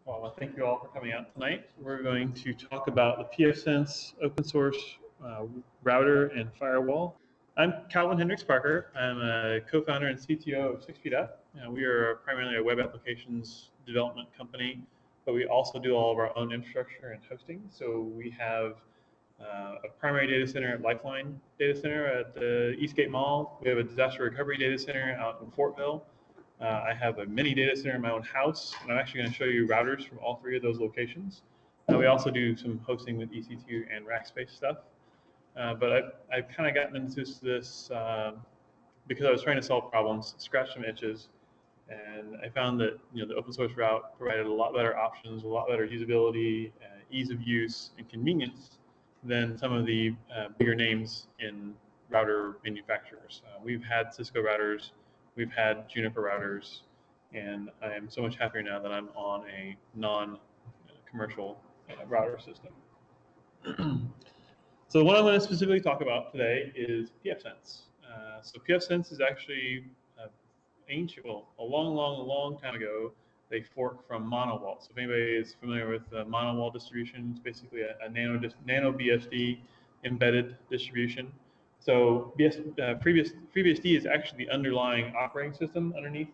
Well, thank you all for coming out tonight. We're going to talk about the pfSense open source router and firewall. I'm Calvin Hendryx-Parker. I'm a co-founder and CTO of 6 Feet Up. We are primarily a web applications development company, but we also do all of our own infrastructure and hosting. So we have a primary data center at Lifeline Data Center at the Eastgate Mall. We have a disaster recovery data center out in Fortville. I have a mini data center in my own house, and I'm actually going to show you routers from all three of those locations. We also do some hosting with EC2 and Rackspace stuff. But I've kind of gotten into this because I was trying to solve problems, scratch some itches, and I found that the open source route provided a lot better options, a lot better usability, ease of use, and convenience than some of the bigger names in router manufacturers. We've had Cisco routers, we've had Juniper routers, and I am so much happier now that I'm on a non-commercial router system. So the one I'm going to specifically talk about today is pfSense. So pfSense is actually ancient, well, a long time ago, they forked from Monowall. So if anybody is familiar with the Monowall distribution, it's basically a nano BSD embedded distribution. So FreeBSD is actually the underlying operating system underneath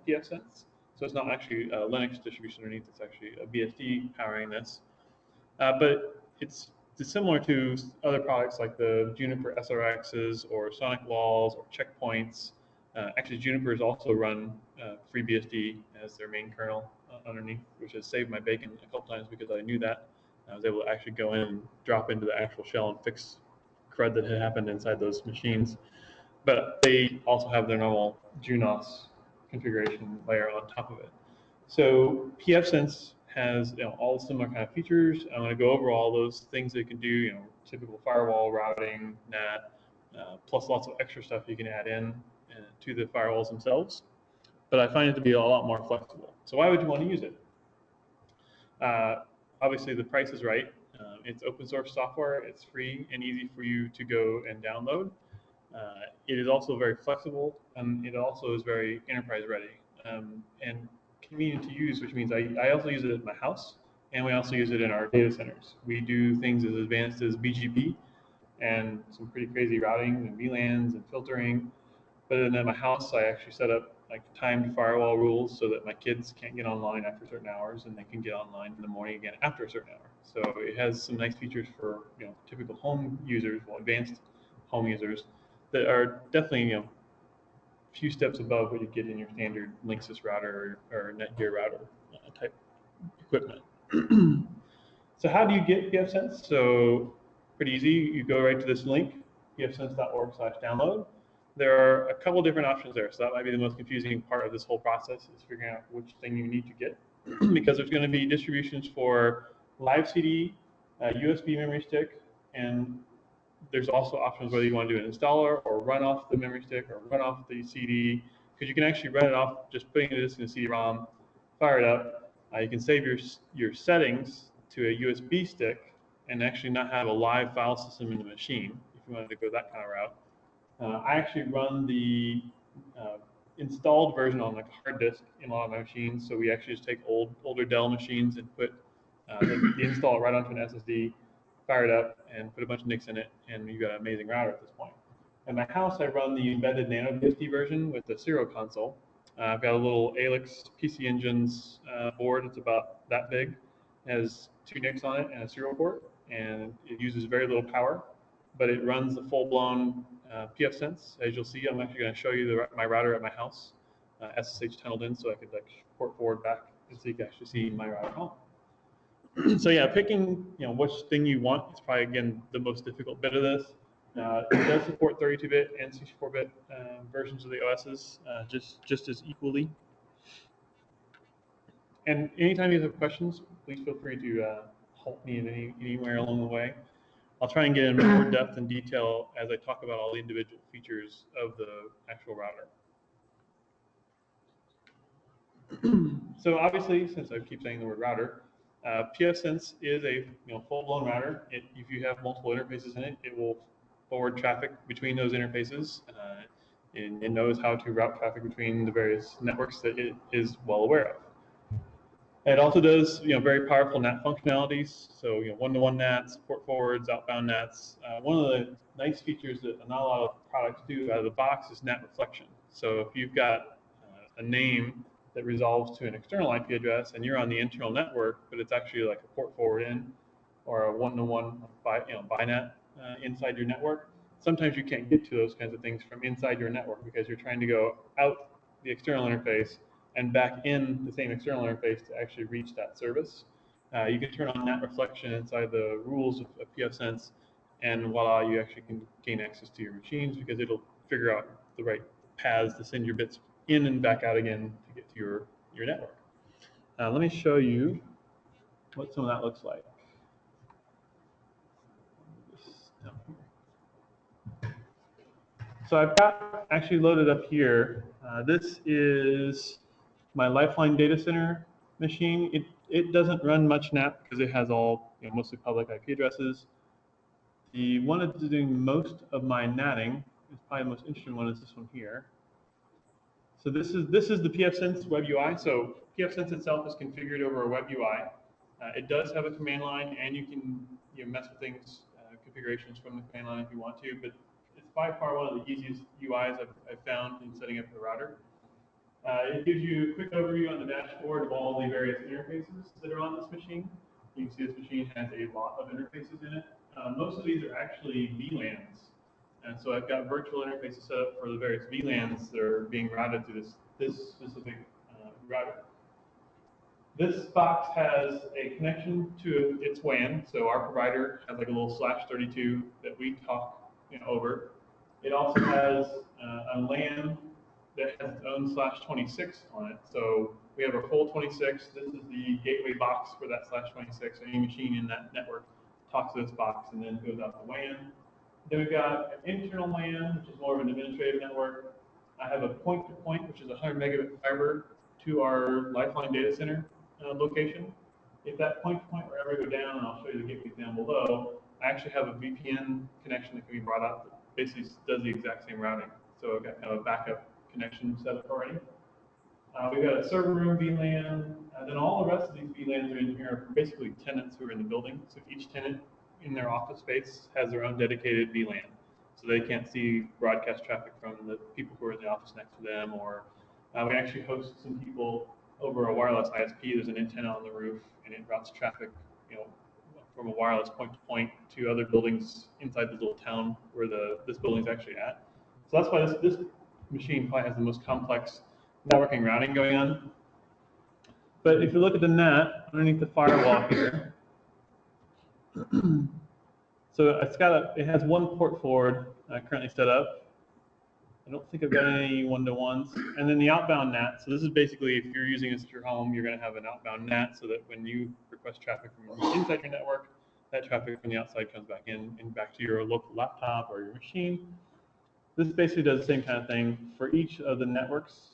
pfSense. So it's not actually a Linux distribution underneath, it's actually a BSD powering this. But it's similar to other products like the Juniper SRXs or Sonic Walls or Checkpoints. Actually, Juniper's also run FreeBSD as their main kernel underneath, which has saved my bacon a couple times because I knew that. I was able to actually go in and drop into the actual shell and fix crud that had happened inside those machines. But they also have their normal Junos configuration layer on top of it. So pfSense has all similar kind of features. I'm going to go over all those things that it can do, typical firewall, routing, NAT, plus lots of extra stuff you can add in to the firewalls themselves. But I find it to be a lot more flexible. So why would you want to use it? Obviously, the price is right. It's open source software. It's free and easy for you to go and download. It is also very flexible, and it also is very enterprise ready and convenient to use, which means I also use it at my house, and we also use it in our data centers. We do things as advanced as BGP and some pretty crazy routing and VLANs and filtering. But then at my house, I actually set up like timed firewall rules so that my kids can't get online after certain hours, and they can get online in the morning again after a certain hour. So it has some nice features for typical home users, well, advanced home users that are definitely a few steps above what you get in your standard Linksys router or Netgear router type equipment. So how do you get pfSense? So pretty easy. You go right to this link, pfsense.org/download. There are a couple different options there. So that might be the most confusing part of this whole process, is figuring out which thing you need to get, because there's going to be distributions for live CD, USB memory stick, and there's also options whether you want to do an installer or run off the memory stick or run off the CD, because you can actually run it off just putting this in a CD-ROM, fire it up. You can save your settings to a USB stick and actually not have a live file system in the machine if you wanted to go that kind of route. I actually run the installed version on like a hard disk in a lot of my machines, so we actually just take older Dell machines and put the install right onto an SSD, fire it up, and put a bunch of NICs in it, and you've got an amazing router at this point. In my house, I run the embedded Nano BSD version with the serial console. I've got a little Alix PC Engines board. It's about that big. It has 2 NICs on it and a serial port, and it uses very little power, but it runs the full-blown pfSense. As you'll see, I'm actually going to show you my router at my house, SSH tunneled in, so I could port forward back, so you can actually see my router at home. So yeah, picking which thing you want is probably, again, the most difficult bit of this. It does support 32-bit and 64-bit versions of the OSs just as equally. And anytime you have questions, please feel free to help me in anywhere along the way. I'll try and get in more depth and detail as I talk about all the individual features of the actual router. So obviously, since I keep saying the word router, pfSense is a full-blown router. If you have multiple interfaces in it, it will forward traffic between those interfaces, and it knows how to route traffic between the various networks that it is well aware of. It also does, very powerful NAT functionalities. So, one-to-one NATs, port forwards, outbound NATs. One of the nice features that not a lot of products do out of the box is NAT reflection. So if you've got a name that resolves to an external IP address and you're on the internal network, but it's actually like a port forward in or a one-to-one BiNAT inside your network, sometimes you can't get to those kinds of things from inside your network because you're trying to go out the external interface and back in the same external interface to actually reach that service. You can turn on NAT reflection inside the rules of pfSense, and voila, you actually can gain access to your machines because it'll figure out the right paths to send your bits in and back out again to get to your network. Let me show you what some of that looks like. So I've got actually loaded up here. This is my Lifeline data center machine. It doesn't run much NAT because it has all mostly public IP addresses. The one that's doing most of my NATing is probably the most interesting one is this one here. So this is the pfSense web UI. So pfSense itself is configured over a web UI. It does have a command line, and you can mess with things, configurations from the command line if you want to. But it's by far one of the easiest UIs I've found in setting up the router. It gives you a quick overview on the dashboard of all the various interfaces that are on this machine. You can see this machine has a lot of interfaces in it. Most of these are actually VLANs. And so I've got virtual interfaces set up for the various VLANs that are being routed to this specific router. This box has a connection to its WAN. So our provider has like a little /32 that we talk over. It also has a LAN that has its own /26 on it. So we have a full 26. This is the gateway box for that /26. Any machine in that network talks to this box and then goes out the WAN. Then we've got an internal LAN, which is more of an administrative network. I have a point-to-point, which is 100 megabit fiber to our Lifeline data center location. If that point-to-point were ever to go down, and I'll show you the gateway down below, I actually have a VPN connection that can be brought up that basically does the exact same routing. So I've got kind of a backup connection set up already. We've got a server room VLAN, and then all the rest of these VLANs are in here are basically tenants who are in the building. So each tenant in their office space has their own dedicated VLAN. So they can't see broadcast traffic from the people who are in the office next to them, or we actually host some people over a wireless ISP. There's an antenna on the roof, and it routes traffic, from a wireless point to other buildings inside the little town where this building's actually at. So that's why this machine probably has the most complex networking routing going on. But if you look at the NAT underneath the firewall here, so it has one port forward currently set up. I don't think I've got any one-to-ones. And then the outbound NAT. So this is basically, if you're using this at your home, you're going to have an outbound NAT so that when you request traffic from inside your network, that traffic from the outside comes back in and back to your local laptop or your machine. This basically does the same kind of thing for each of the networks.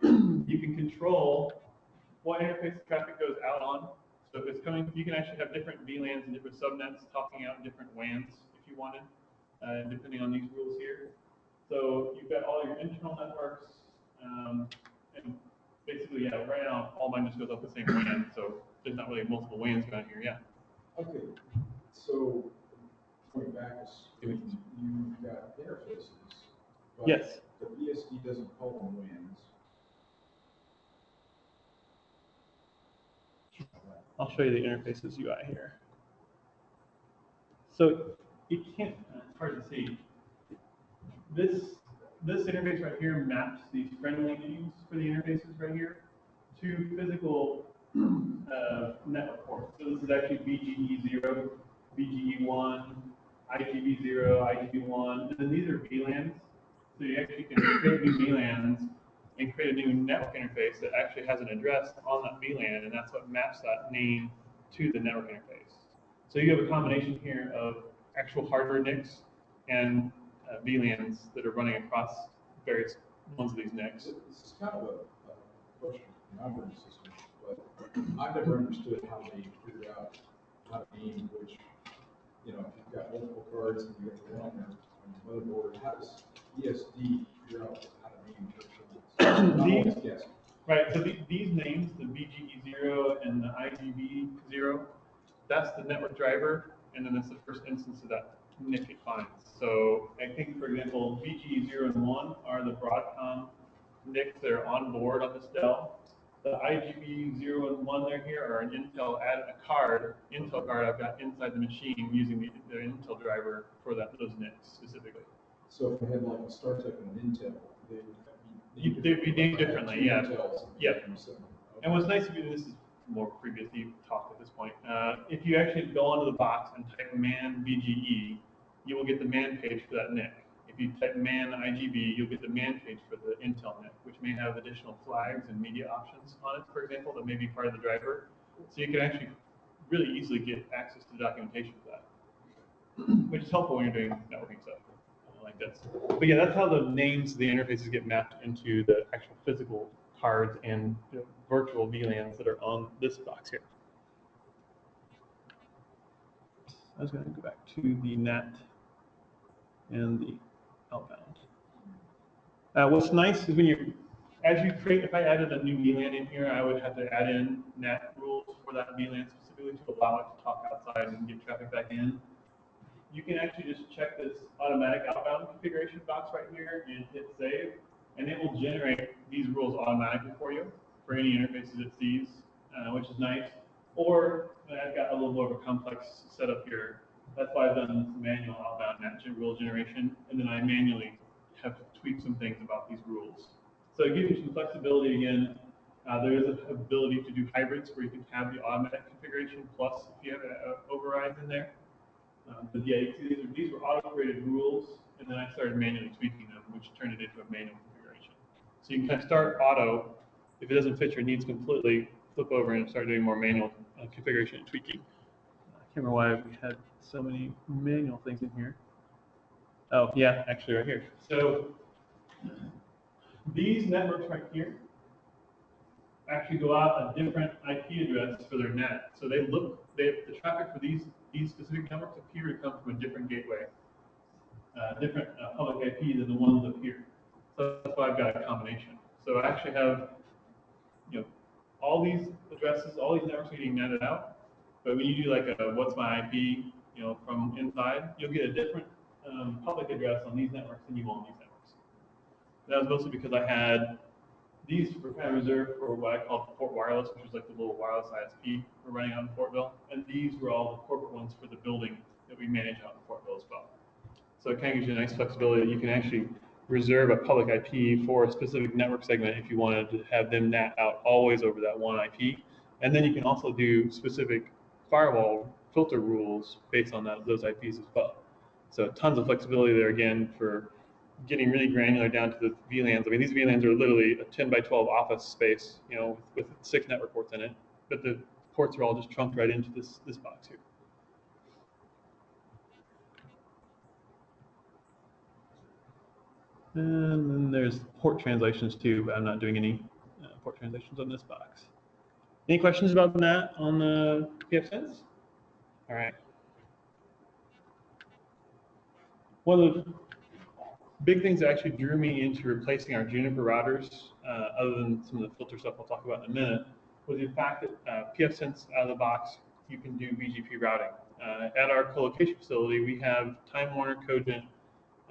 You can control what interface traffic goes out on. So if it's coming, you can actually have different VLANs and different subnets talking out in different WANs if you wanted, depending on these rules here. So you've got all your internal networks, and basically, yeah, right now all mine just goes up the same WAN, so there's not really multiple WANs going here, yeah. Okay, so going back a screen, you've got interfaces, but yes. The BSD doesn't call them WANs. I'll show you the interfaces UI here. So it can't, it's hard to see. This interface right here maps these friendly names for the interfaces right here to physical network ports. So this is actually BGE0, BGE1, IGB0, IGB1, and then these are VLANs. So you actually can create new VLANs and create a new network interface that actually has an address on that VLAN, and that's what maps that name to the network interface. So you have a combination here of actual hardware NICs and VLANs that are running across various ones of these NICs. This is kind of a question in operating system, but I've never understood how they figure out how to name which, if you've got multiple cards and you have one on your motherboard, how does BSD figure out how to name which ones? These, Right, so these names, the BGE0 and the IGB0, that's the network driver, and then that's the first instance of that NIC it finds. So I think, for example, BGE0 and 1 are the Broadcom NICs that are on board on this Dell. The IGB0 and 1 there here are an Intel Intel card I've got inside the machine using the Intel driver for those NICs specifically. So if we had like a StarTech and an Intel, they'd be named differently, yeah. Yep. Okay. And what's nice, this is more previously talked at this point, if you actually go onto the box and type man BGE, you will get the man page for that NIC. If you type man IGB, you'll get the man page for the Intel NIC, which may have additional flags and media options on it, for example, that may be part of the driver. So you can actually really easily get access to the documentation for that, which is helpful when you're doing networking stuff like this. But yeah, that's how the names of the interfaces get mapped into the actual physical cards and virtual VLANs that are on this box here. I was going to go back to the NAT and the outbound. What's nice is when as you create, if I added a new VLAN in here, I would have to add in NAT rules for that VLAN specifically to allow it to talk outside and get traffic back in. You can actually just check this automatic outbound configuration box right here and hit save, and it will generate these rules automatically for you for any interfaces it sees, which is nice. Or I've got a little more of a complex setup here. That's why I've done this manual outbound NAT rule generation, and then I manually have tweaked some things about these rules. So it gives you some flexibility again. There is an ability to do hybrids where you can have the automatic configuration plus if you have overrides in there. But yeah, you see these were auto-created rules, and then I started manually tweaking them, which turned it into a manual configuration. So you can kind of start auto. If it doesn't fit your needs completely, flip over and start doing more manual configuration and tweaking. I can't remember why we had so many manual things in here. Oh, yeah, actually right here. So these networks right here actually go out a different IP address for their NAT. So the traffic for these specific networks appear to come from a different gateway, different public IP than the ones up here. So that's why I've got a combination. So I actually have, all these addresses, all these networks are getting netted out. But when you do like a what's my IP, from inside, you'll get a different public address on these networks than you will on these networks. That was mostly because I had these were kind of reserved for what I call Fort Wireless, which is like the little wireless ISP we're running out in Fortville. And these were all the corporate ones for the building that we manage out in Fortville as well. So it kind of gives you a nice flexibility that you can actually reserve a public IP for a specific network segment if you wanted to have them NAT out always over that one IP. And then you can also do specific firewall filter rules based on those IPs as well. So tons of flexibility there again for getting really granular down to the VLANs. I mean, these VLANs are literally a 10 by 12 office space, with 6 network ports in it, but the ports are all just trunked right into this box here. And then there's port translations too, but I'm not doing any port translations on this box. Any questions about that on the pfSense? All right. One of the big things that actually drew me into replacing our Juniper routers, other than some of the filter stuff I'll talk about in a minute, was the fact that pfSense out of the box, you can do BGP routing. At our co-location facility, we have Time Warner Cogent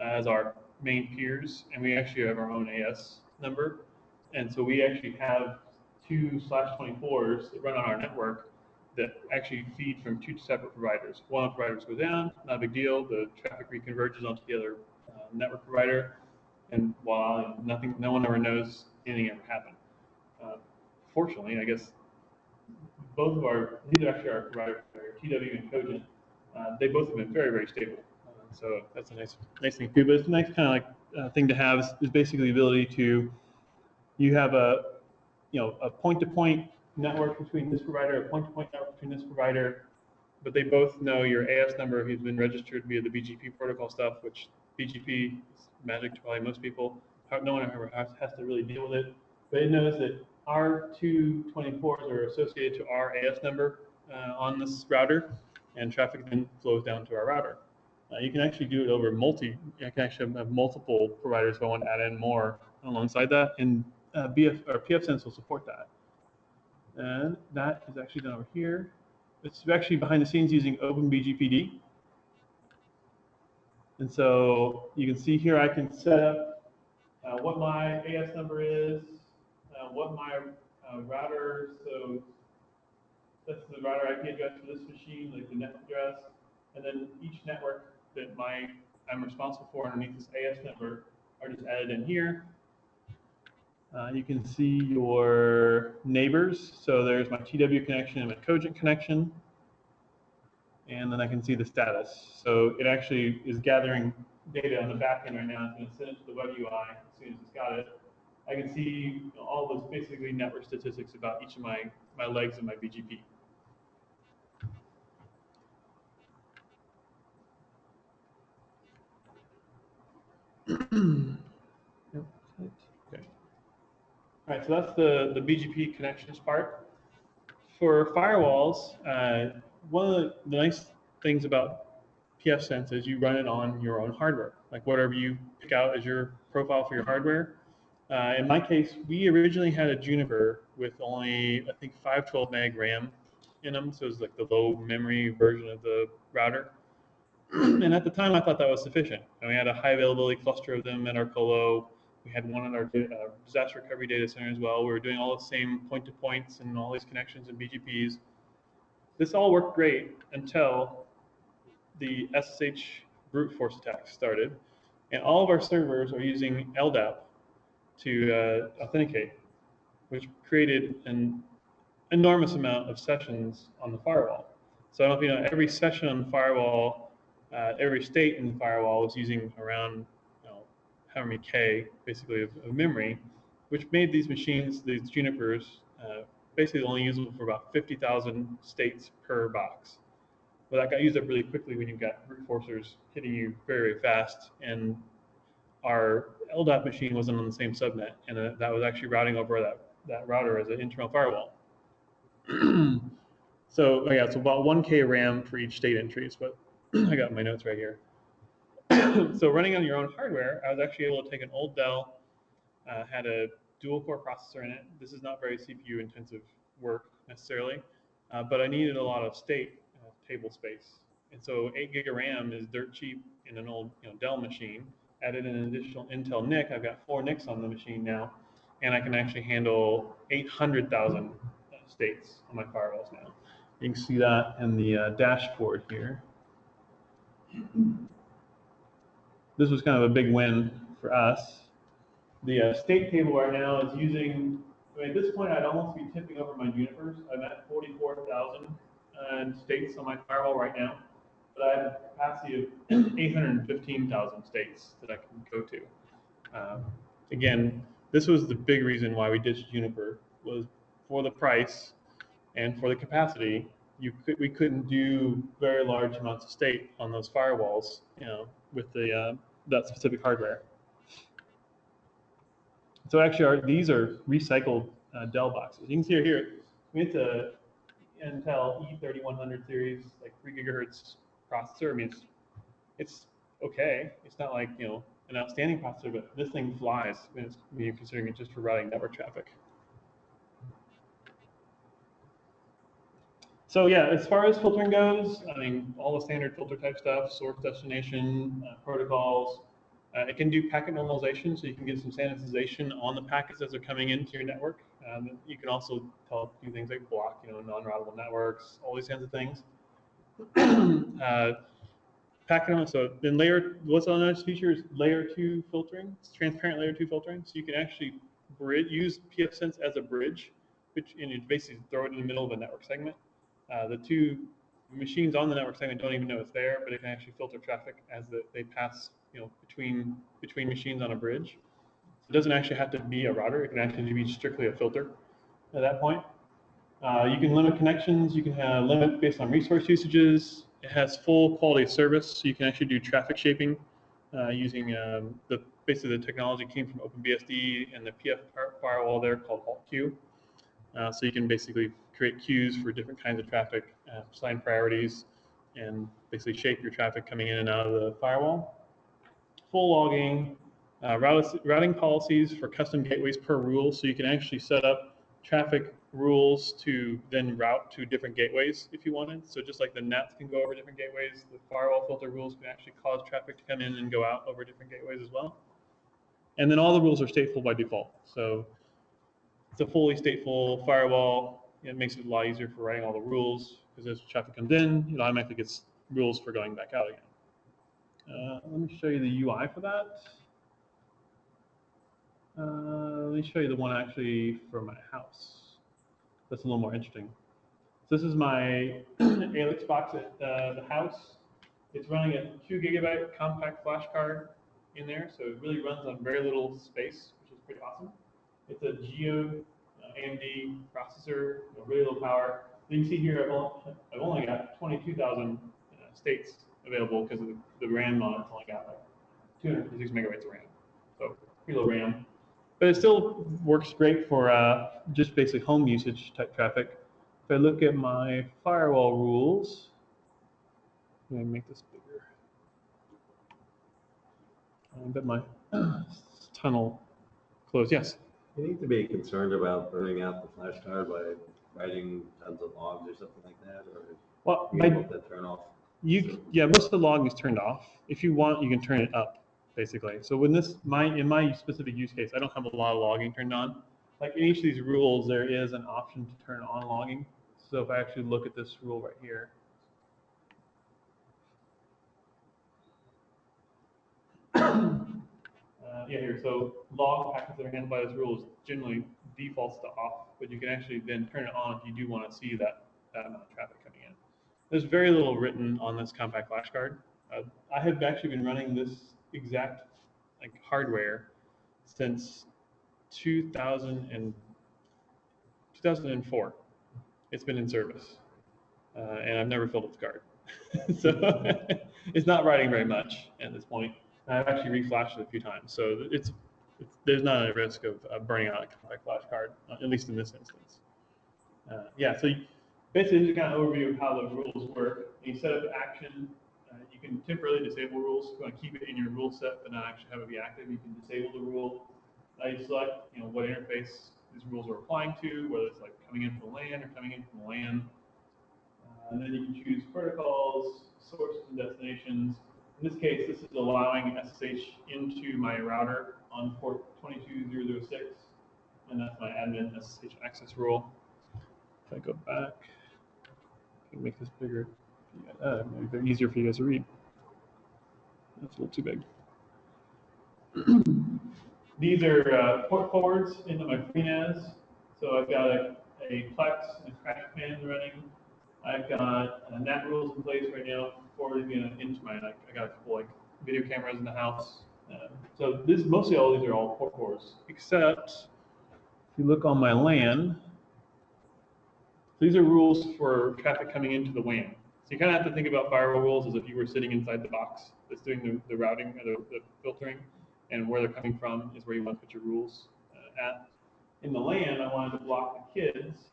as our main peers, and we actually have our own AS number. And so we actually have 2/24s that run on our network that actually feed from 2 separate providers. One of the providers goes down, not a big deal. The traffic reconverges onto the other network provider, and while no one ever knows anything ever happened. Fortunately, I guess these are actually our provider, TW and Cogent. They both have been very, very stable. So that's a nice thing too. But it's a nice kind of like thing to have is basically the ability to, you have a point-to-point network between this provider, a point-to-point network between this provider, but they both know your AS number who's been registered via the BGP protocol stuff, which BGP is magic to probably most people. No one ever has to really deal with it, but it knows that our 2/24s are associated to our AS number on this router, and traffic then flows down to our router. You can actually do it over you can actually have multiple providers if I want to add in more alongside that, and pfSense will support that. And that is actually done over here. It's actually behind the scenes using OpenBGPD. And so you can see here I can set up what my AS number is, what my router, so that's the router IP address for this machine, like the net address, and then each network that I'm responsible for underneath this AS number are just added in here. You can see your neighbors. So there's my TW connection and my Cogent connection. And then I can see the status. So it actually is gathering data on the back end right now. It's going to send it to the web UI as soon as it's got it. I can see all those basically network statistics about each of my legs of my BGP. Okay. All right, so that's the BGP connections part. For firewalls, one of the nice things about pfSense is you run it on your own hardware, like whatever you pick out as your profile for your hardware. In my case, we originally had a Juniper with only, I think, 512 meg RAM in them, so it was like the low memory version of the router. And at the time, I thought that was sufficient. And we had a high availability cluster of them at our colo. We had one at our disaster recovery data center as well. We were doing all the same point-to-points and all these connections and BGPs. This all worked great until the SSH brute force attacks started. And all of our servers are using LDAP to authenticate, which created an enormous amount of sessions on the firewall. So I don't know if you know, every session on the firewall, every state in the firewall was using around however many K, basically, of memory, which made these machines, these Junipers, basically only usable for about 50,000 states per box. But that got used up really quickly when you've got brute forcers hitting you very, very fast. And our LDAP machine wasn't on the same subnet, and that was actually routing over that router as an internal firewall. So yeah, it's about 1K RAM for each state entry is what I got in my notes right here. So running on your own hardware, I was actually able to take an old Dell, had a dual core processor in it. This is not very CPU intensive work necessarily, but I needed a lot of state table space. And so 8 gig of RAM is dirt cheap in an old Dell machine. Added an additional Intel NIC. I've got 4 NICs on the machine now, and I can actually handle 800,000 states on my firewalls now. You can see that in the dashboard here. This was kind of a big win for us. The state table right now is using, at this point I'd almost be tipping over my Junipers. I'm at 44,000 states on my firewall right now, but I have a capacity of 815,000 states that I can go to. Again, this was the big reason why we ditched Juniper, was for the price and for the capacity. We couldn't do very large amounts of state on those firewalls, with that specific hardware. So actually, these are recycled Dell boxes. You can see here, it's a Intel E3100 series, like 3 gigahertz processor. I mean, it's okay. It's not like an outstanding processor, but this thing flies when you're considering it just for routing network traffic. So yeah, as far as filtering goes, I mean, all the standard filter type stuff, source, destination, protocols. It can do packet normalization, so you can get some sanitization on the packets as they're coming into your network. You can also do things like block, non-routable networks, all these kinds of things. Packet, so then what's on this feature is layer 2 filtering. It's transparent layer 2 filtering, so you can actually use pfSense as a bridge, and you basically throw it in the middle of a network segment. The two machines on the network segment don't even know it's there, but it can actually filter traffic as they pass, between machines on a bridge. So it doesn't actually have to be a router; it can actually be strictly a filter at that point. You can limit connections. You can have limit based on resource usages. It has full quality of service, so you can actually do traffic shaping using basically the technology came from OpenBSD and the PF firewall there called AltQ. So you can basically create queues for different kinds of traffic, assign priorities, and basically shape your traffic coming in and out of the firewall. Full logging, Routing policies for custom gateways per rule, so you can actually set up traffic rules to then route to different gateways if you wanted. So just like the nets can go over different gateways, the firewall filter rules can actually cause traffic to come in and go out over different gateways as well. And then all the rules are stateful by default. So it's a fully stateful firewall. It makes it a lot easier for writing all the rules, because as traffic comes in, it automatically gets rules for going back out again. Let me show you the UI for that. Let me show you the one actually for my house. That's a little more interesting. So this is my Alex box at the house. It's running a 2 GB compact flash card in there, so it really runs on very little space, which is pretty awesome. It's a Geo AMD processor, really low power. You can see here I've only got 22,000 states available, because of the RAM on it's only got like 256 megabytes of RAM, so pretty low RAM. But it still works great for just basic home usage type traffic. If I look at my firewall rules, let me make this bigger. I bet my tunnel closed. Yes? You need to be concerned about burning out the flash card by writing tons of logs or something like that, or well, you can that turn off. Yeah, most of the log is turned off. If you want, you can turn it up, basically. So when in my specific use case, I don't have a lot of logging turned on. Like in each of these rules, there is an option to turn on logging. So if I actually look at this rule right here, yeah, here. So log packets that are handled by this rule is generally defaults to off, but you can actually then turn it on if you do want to see that amount of traffic coming in. There's very little written on this compact flash card. I have actually been running this exact hardware since 2004. It's been in service, and I've never filled its card. So it's not writing very much at this point. I've actually reflashed it a few times, so there's not a risk of burning out a compact flash card, at least in this instance. Yeah, so basically this is kind of an overview of how the rules work. You set up action. You can temporarily disable rules. If you want to keep it in your rule set but not actually have it be active, you can disable the rule. You select what interface these rules are applying to, whether it's like coming in from the LAN or coming in from the LAN. And then you can choose protocols, sources, and destinations. In this case, this is allowing SSH into my router on port 22006, and that's my admin SSH access rule. If I go back, I can make this bigger. Maybe they're easier for you guys to read. That's a little too big. These are port forwards into my FreeNAS. So I've got a Plex and a Crash command running. I've got NAT rules in place right now forwarding into my, I got a couple video cameras in the house. So mostly all these are all port forwards, except if you look on my LAN, these are rules for traffic coming into the WAN. So you kind of have to think about firewall rules as if you were sitting inside the box that's doing the routing or the filtering, and where they're coming from is where you want to put your rules at. In the LAN, I wanted to block the kids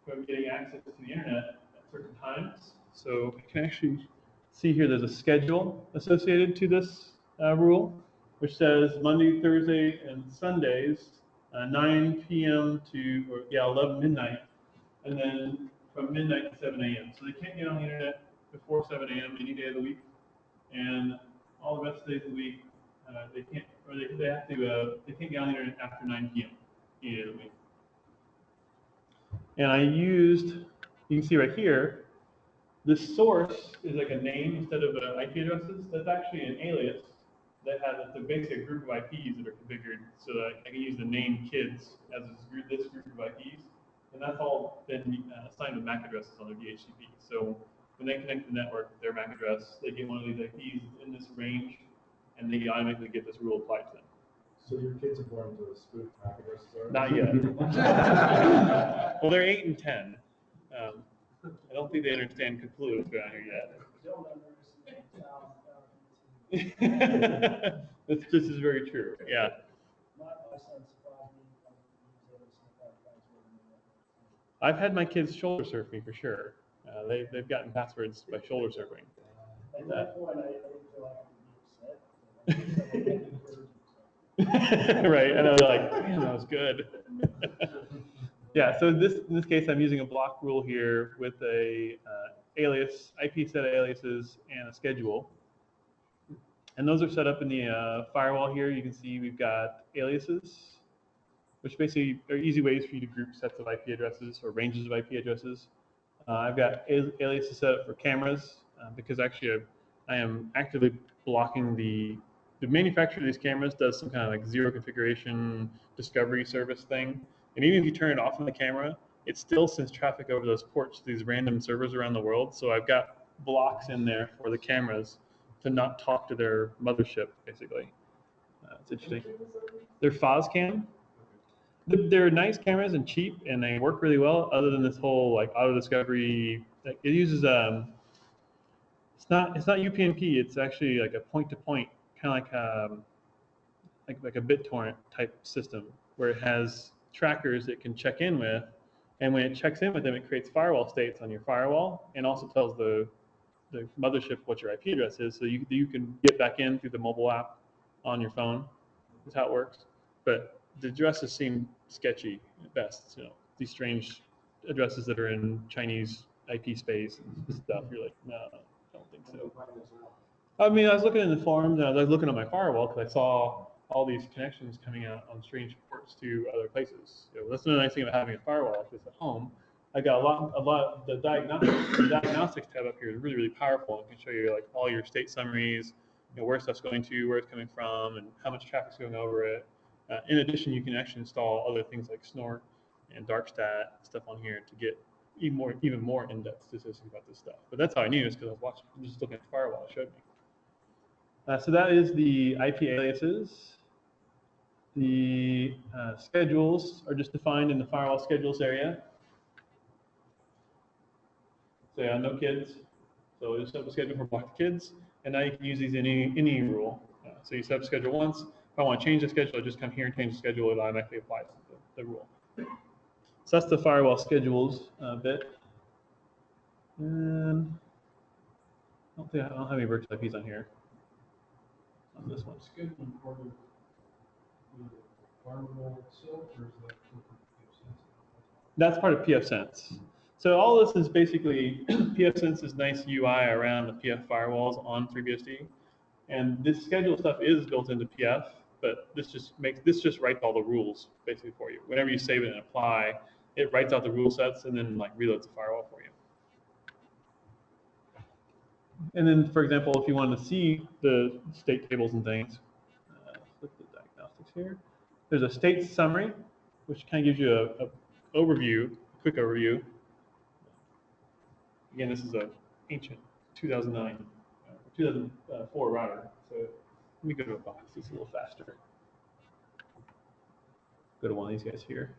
from getting access to the internet at certain times. So I can actually see here there's a schedule associated to this rule, which says Monday, Thursday, and Sundays, 9 p.m. to 11 midnight, and then from midnight to 7 a.m. So they can't get on the internet before 7 a.m. any day of the week, and all the rest of the days of the week they can't, or they can't get on the internet after 9 p.m. any day of the week. And I used, you can see right here, this source is like a name instead of IP addresses. That's actually an alias that has a basic group of IPs that are configured so that I can use the name kids as this group of IPs. And that's all been assigned with MAC addresses on their DHCP. So when they connect to the network, their MAC address, they get one of these IPs in this range, and they automatically get this rule applied to them. So your kids are born into a spook MAC addresses already? Not yet. Well, they're 8 and 10. I don't think they understand completely what's going on here yet. This is very true. Yeah. I've had my kids shoulder surf me for sure. They've gotten passwords by shoulder surfing. At that point, I didn't feel like I could be upset. Right, and I was like, man, that was good. Yeah, so in this case, I'm using a block rule here with a alias, IP set of aliases, and a schedule. And those are set up in the firewall here. You can see we've got aliases, which basically are easy ways for you to group sets of IP addresses or ranges of IP addresses. I've got aliases set up for cameras because actually I am actively blocking the manufacturer of these cameras does some kind of like zero configuration discovery service thing. And even if you turn it off on the camera, it still sends traffic over those ports to these random servers around the world. So I've got blocks in there for the cameras to not talk to their mothership, basically. It's interesting. They're FOSCAM. They're nice cameras and cheap, and they work really well. Other than this whole like auto discovery, it uses it's not UPnP. It's actually like a point-to-point, kind of like a BitTorrent type system where it has trackers it can check in with, and when it checks in with them, it creates firewall states on your firewall, and also tells the mothership what your IP address is, so you can get back in through the mobile app on your phone. Is how it works. But the addresses seem sketchy at best. You know, these strange addresses that are in Chinese IP space and stuff. You're like, no, I don't think so. I mean, I was looking in the forums and I was looking at my firewall because I saw all these connections coming out on strange ports to other places. You know, that's the nice thing about having a firewall like this at home. I got a lot. The diagnostics tab up here is really, really powerful and can show you like all your state summaries, you know, where stuff's going to, where it's coming from, and how much traffic's going over it. In addition, you can actually install other things like Snort and DarkStat stuff on here to get even more in-depth statistics about this stuff. But that's how I knew, is because I was just looking at the firewall it showed me. So that is the IP aliases. The schedules are just defined in the firewall schedules area. So yeah, no kids. So just set up a schedule for blocked kids, and now you can use these in any rule. So you set up a schedule once. If I want to change the schedule, I just come here and change the schedule. It automatically applies to the rule. So that's the firewall schedules bit. And I don't have any virtual IPs on here. On this one. Scheduling part of the firewall itself, or is that pfSense? That's part of pfSense. So all this is basically pfSense's nice UI around the PF firewalls on FreeBSD. And this schedule stuff is built into PF, but this just writes all the rules basically for you. Whenever you save it and apply, it writes out the rule sets and then like reloads the firewall for you. And then, for example, if you wanted to see the state tables and things, look at the diagnostics here. There's a state summary, which kind of gives you a quick overview. Again, this is an ancient 2009, 2004 router. So let me go to a box. It's a little faster. Go to one of these guys here.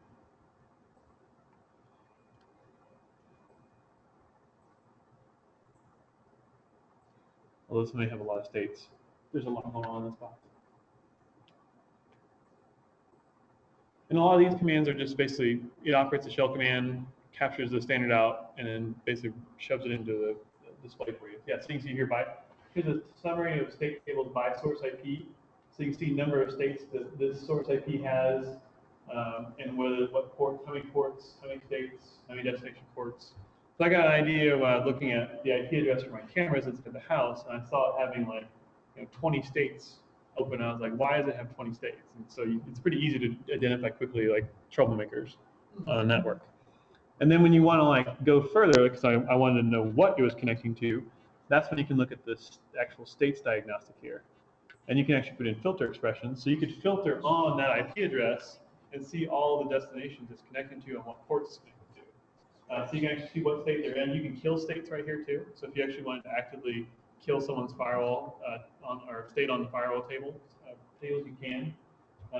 Although this may have a lot of states. There's a lot going on in this box. And a lot of these commands are just basically, it operates a shell command, captures the standard out, and then basically shoves it into the display for you. Yeah, so you can see here here's a summary of state tables by source IP. So you can see number of states that this source IP has, and what port, how many ports, how many states, how many destination ports. So I got an idea when I was looking at the IP address for my cameras that's at the house, and I saw it having like 20 states open. I was like, why does it have 20 states? And so it's pretty easy to identify quickly like troublemakers on a network. And then when you want to like go further, because I wanted to know what it was connecting to, that's when you can look at this actual states diagnostic here. And you can actually put in filter expressions. So you could filter on that IP address and see all the destinations it's connecting to and what ports it's connected to. So you can actually see what state they're in. You can kill states right here too. So if you actually wanted to actively kill someone's firewall or state on the firewall tables, you can.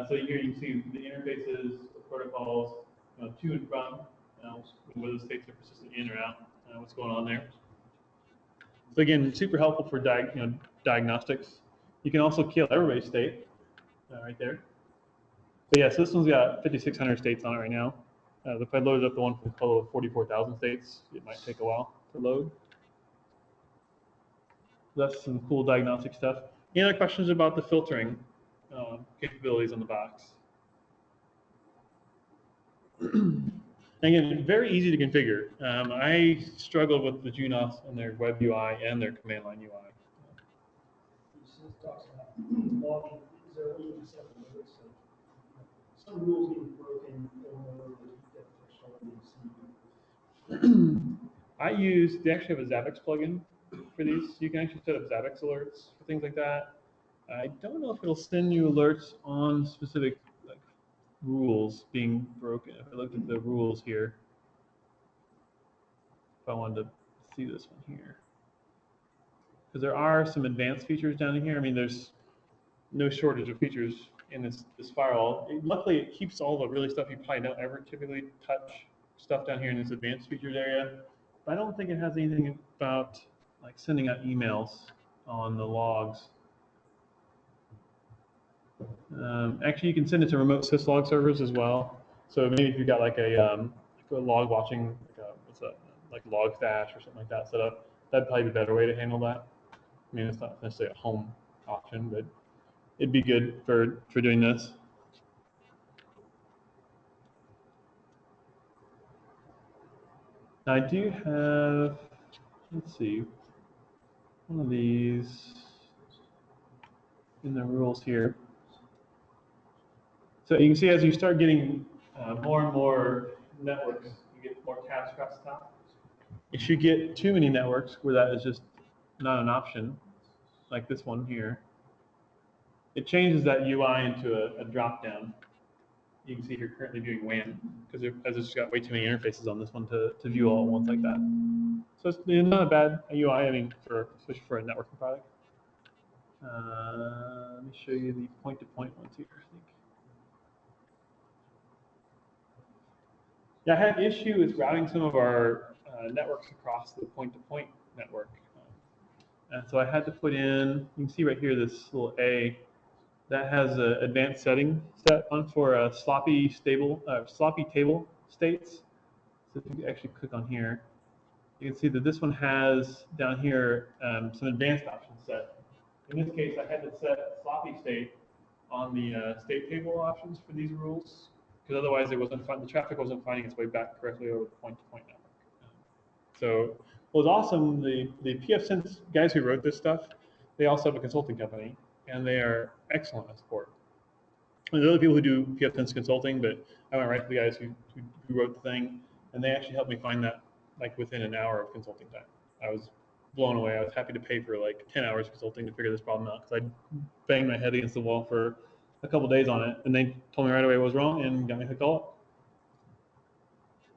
So here you can see the interfaces, the protocols, to and from, whether the states are persistent in or out, what's going on there. So again, super helpful for diagnostics. You can also kill everybody's state right there. But yeah, so this one's got 5,600 states on it right now. If I loaded up the one from Colo with 44,000 states, it might take a while to load. That's some cool diagnostic stuff. Any other questions about the filtering? capabilities on the box. Again, very easy to configure. I struggled with the Junos and their web UI and their command line UI. Talks about logging. Is there a way to set alerts? Some rules being broken or they actually have a Zabbix plugin for these. You can actually set up Zabbix alerts for things like that. I don't know if it'll send you alerts on specific rules being broken. If I looked at the rules here, if I wanted to see this one here, because there are some advanced features down in here. I mean, there's no shortage of features in this firewall. Luckily, it keeps all the really stuff you probably don't ever typically touch stuff down here in this advanced features area. But I don't think it has anything about like sending out emails on the logs. Actually, you can send it to remote syslog servers as well. So maybe if you've got like a log watching, like Logstash or something like that set up, that'd probably be a better way to handle that. I mean, it's not necessarily a home option, but it'd be good for doing this. Now I do have, let's see, one of these in the rules here. So you can see as you start getting more and more networks, you get more tabs across the top. If you get too many networks where that is just not an option, like this one here, it changes that UI into a drop-down. You can see you're currently viewing WAN, because it's got way too many interfaces on this one to view all at once like that. So it's not a bad UI, I mean, especially for a networking product. Let me show you the point-to-point ones here, I think. Yeah, I had an issue with routing some of our networks across the point-to-point network. And so I had to put in, you can see right here, this little A, that has an advanced setting set on for sloppy table states. So if you actually click on here, you can see that this one has down here some advanced options set. In this case, I had to set sloppy state on the state table options for these rules, because otherwise the traffic wasn't finding its way back correctly over the point-to-point network. So what was awesome, the pfSense guys who wrote this stuff, they also have a consulting company, and they are excellent at support. And there are other people who do pfSense consulting, but I went right to the guys who wrote the thing, and they actually helped me find that like within an hour of consulting time. I was blown away. I was happy to pay for like 10 hours consulting to figure this problem out, because I banged my head against the wall for a couple days on it, and they told me right away what was wrong and got me hooked all up.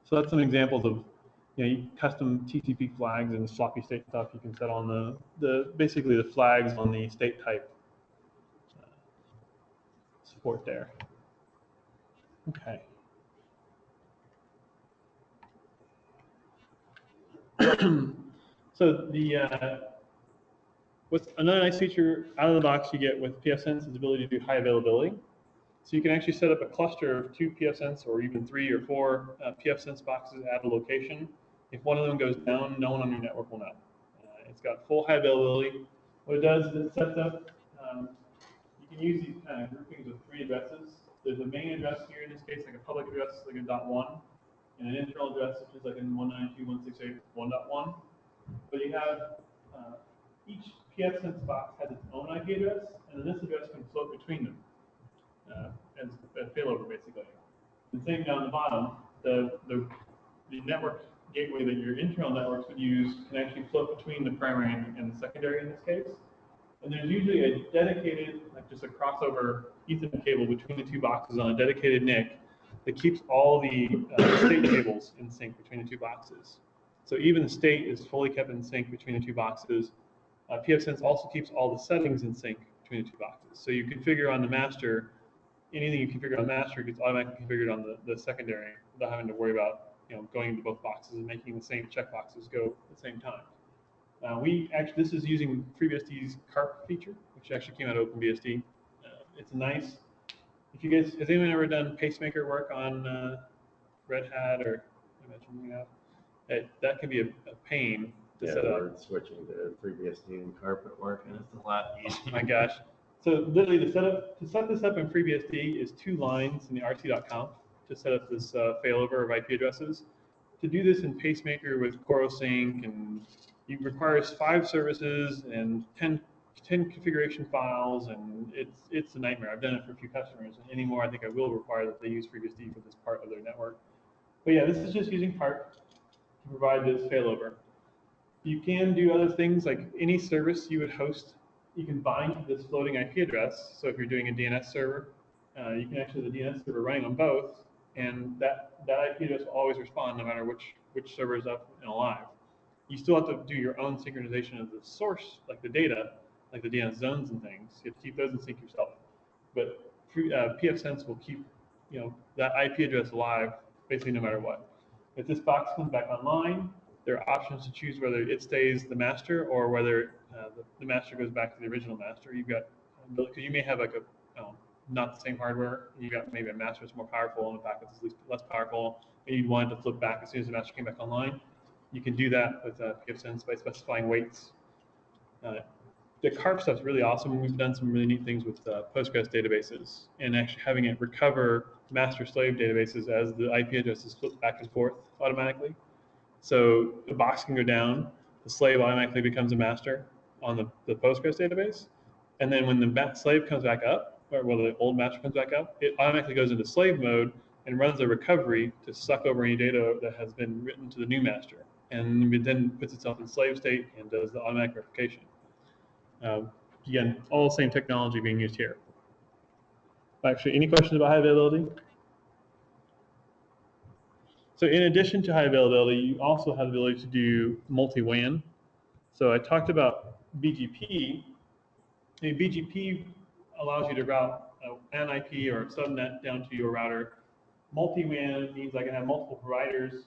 So that's some examples of custom TCP flags and sloppy state stuff you can set on basically the flags on the state type support there. Okay. So what's another nice feature out of the box you get with pfSense is the ability to do high availability. So you can actually set up a cluster of 2 pfSense or even 3 or 4 pfSense boxes at a location. If one of them goes down, no one on your network will know. It's got full high availability. What it does is it sets up, you can use these kind of groupings of 3 addresses. There's a main address here, in this case, like a public address, like a .1, and an internal address, which is like in 192.168.1.1. But you have each pfSense box has its own IP address, and then this address can float between them as a failover, basically. And same down the bottom, the network gateway that your internal networks would use can actually float between the primary and the secondary in this case. And there's usually a dedicated, like just a crossover Ethernet cable between the 2 boxes on a dedicated NIC that keeps all the state tables in sync between the 2 boxes. So even the state is fully kept in sync between the 2 boxes. pfSense also keeps all the settings in sync between the 2 boxes. So you configure on the master, anything you configure on the master gets automatically configured on the secondary without having to worry about going into both boxes and making the same checkboxes go at the same time. This is using FreeBSD's CARP feature, which actually came out of OpenBSD. It's nice. If you guys, has anyone ever done pacemaker work on Red Hat, or I imagine you have, that can be a pain to set up. We're switching to FreeBSD and CARP at work, and it's a lot easier. Oh my gosh. So literally to set this up in FreeBSD is 2 lines in the rc.conf to set up this failover of IP addresses. To do this in Pacemaker with CoroSync, and it requires 5 services and 10 configuration files, and it's a nightmare. I've done it for a few customers, and anymore I think I will require that they use FreeBSD for this part of their network. But yeah, this is just using PART to provide this failover. You can do other things like any service you would host, you can bind to this floating IP address. So if you're doing a DNS server, you can actually have the DNS server running on both, and that IP address will always respond no matter which server is up and alive. You still have to do your own synchronization of the source, like the data, like the DNS zones and things. You have to keep those in sync yourself. But pfSense will keep that IP address alive basically no matter what. If this box comes back online, there are options to choose whether it stays the master or whether the master goes back to the original master. You've got, because you may have like not the same hardware. You've got maybe a master that's more powerful and a backup that's less powerful, and you want it to flip back as soon as the master came back online. You can do that with pfSense by specifying weights. The CARP stuff is really awesome. We've done some really neat things with Postgres databases and actually having it recover master-slave databases as the IP addresses flip back and forth automatically. So the box can go down, the slave automatically becomes a master on the Postgres database, and then when the slave comes back up, or well, the old master comes back up, it automatically goes into slave mode and runs a recovery to suck over any data that has been written to the new master, and it then puts itself in slave state and does the automatic replication. Again, all the same technology being used here. Actually, any questions about high availability? So in addition to high availability, you also have the ability to do multi-WAN. So I talked about BGP. BGP allows you to route an IP or a subnet down to your router. Multi-WAN means I can have multiple providers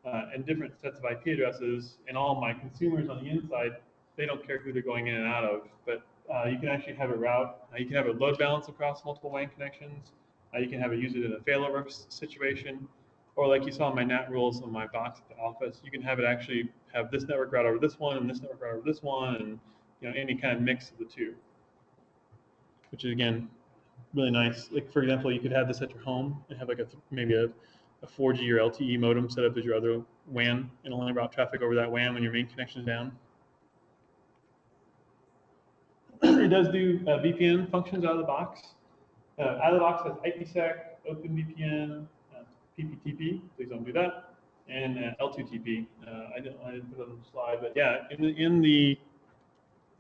and different sets of IP addresses, and all my consumers on the inside, they don't care who they're going in and out of, but you can actually have a route. You can have a load balance across multiple WAN connections. You can have it use it in a failover situation. Or like you saw in my NAT rules on my box at the office, you can have it actually have this network route over this one and this network route over this one, and any kind of mix of the two, which is again really nice. Like for example, you could have this at your home and have like maybe a 4G or LTE modem set up as your other WAN and only route traffic over that WAN when your main connection is down. It does do VPN functions out of the box. Out of the box has IPSec, OpenVPN, PPTP, please don't do that, and L2TP. I didn't put it on the slide, but yeah, in the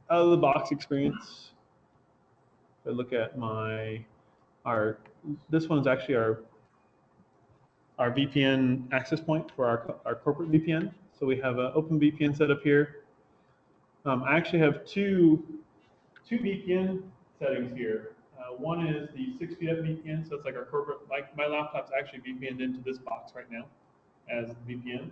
out of the box experience, if I look at this one's actually our VPN access point for our corporate VPN. So we have an OpenVPN set up here. I actually have two VPN settings here. One is the 6 feet up VPN, so it's like our corporate, like my laptop's actually VPN'd into this box right now as VPN.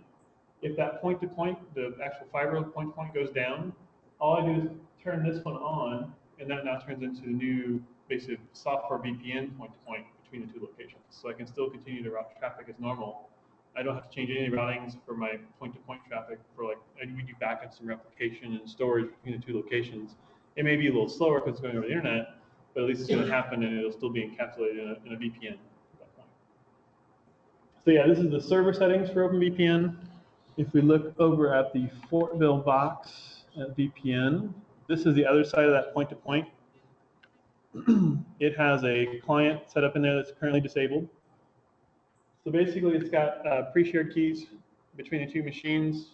If that point-to-point, the actual fiber point-to-point goes down, all I do is turn this one on, and that now turns into the new basic software VPN point-to-point between the two locations. So I can still continue to route traffic as normal. I don't have to change any routings for my point-to-point traffic for we do backups and replication and storage between the two locations. It may be a little slower because it's going over the internet, but at least it's going to happen and it'll still be encapsulated in a VPN at that point. So yeah, this is the server settings for OpenVPN. If we look over at the Fortville box at VPN, this is the other side of that point-to-point. It has a client set up in there that's currently disabled. So basically it's got pre-shared keys between the two machines.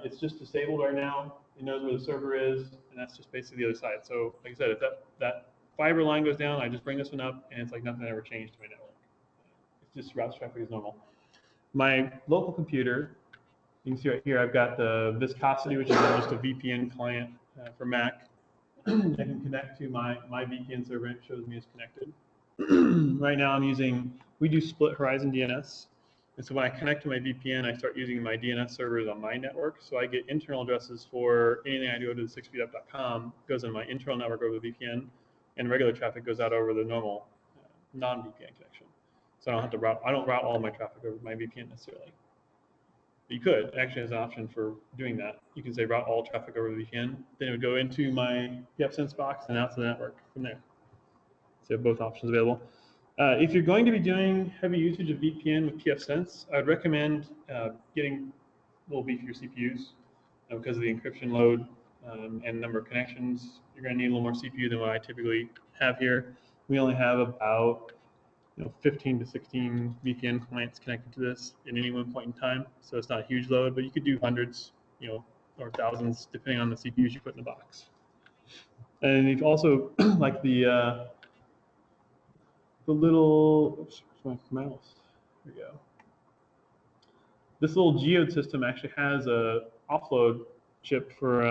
It's just disabled right now. It knows where the server is, and that's just basically the other side. So like I said, if that fiber line goes down, I just bring this one up, and it's like nothing ever changed to my network. It's just routes traffic as normal. My local computer, you can see right here, I've got the Viscosity, which is just a VPN client for Mac. I can connect to my VPN server, and it shows me it's connected. Right now we do split horizon DNS. And so when I connect to my VPN, I start using my DNS servers on my network. So I get internal addresses for anything I do to the 6feetup.com, goes on my internal network over the VPN, and regular traffic goes out over the normal non-VPN connection. So I don't route all my traffic over my VPN necessarily. But you could, it actually has an option for doing that. You can say route all traffic over the VPN, then it would go into my pfSense box and out to the network from there. So you have both options available. If you're going to be doing heavy usage of VPN with pfSense, I would recommend getting a little beefier CPUs because of the encryption load and number of connections. You're going to need a little more CPU than what I typically have here. We only have about 15 to 16 VPN clients connected to this at any one point in time, so it's not a huge load, but you could do hundreds, or thousands depending on the CPUs you put in the box. And you also like the little, oops, where's my mouse? There we go. This little geode system actually has a offload chip for